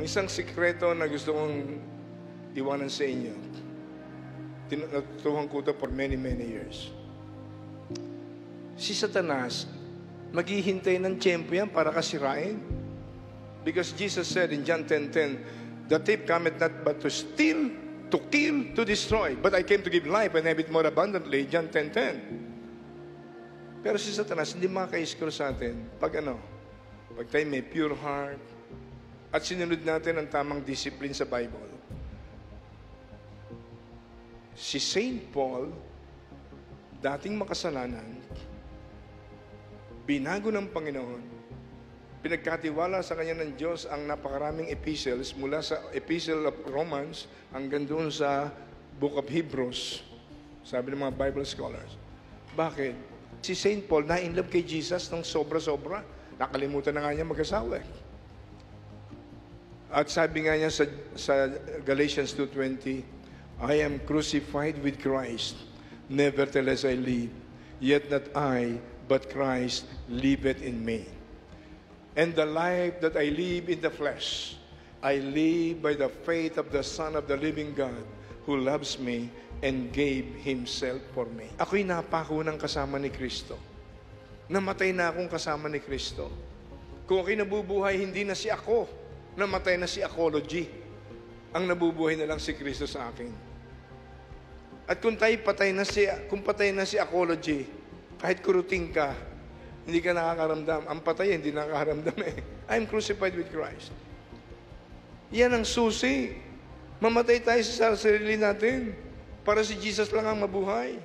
Ang isang sikreto na gusto kong iwanan sa inyo, natutuhan ko ito for many, many years. Si Satanas, maghihintay ng tiyempo yan para kasirain. Because Jesus said in John 10:10, "The thief cometh not but to steal, to kill, to destroy. But I came to give life and have it more abundantly." John 10:10. Pero si Satanas, hindi makaka-score sa atin pag tayo may pure heart at sinunod natin ang tamang discipline sa Bible. Si Saint Paul, dating makasalanan, binago ng Panginoon, pinagkatiwala sa kanya ng Diyos ang napakaraming epistles mula sa Epistle of Romans hanggang doon sa Book of Hebrews, sabi ng mga Bible scholars. Bakit? Si Saint Paul na-inlove kay Jesus ng sobra-sobra. Nakalimutan na nga niya mag-asawa. At sabi nga niya sa Galatians 2:20, "I am crucified with Christ, nevertheless I live, yet not I, but Christ liveth in me. And the life that I live in the flesh, I live by the faith of the Son of the living God, who loves me and gave Himself for me." Ako'y napako ng kasama ni Kristo. Namatay na akong kasama ni Kristo. Kung ako'y nabubuhay, hindi na si ako. Namatay na si Apology. Ang nabubuhay na lang si Kristo sa akin. At kung patay na si Apology, kahit kuruting ka, hindi ka nakakaramdam. Ang patay, hindi nakakaramdam eh. I'm crucified with Christ. Yan ang susi. Mamatay tayo sa sarili natin para si Jesus lang ang mabuhay.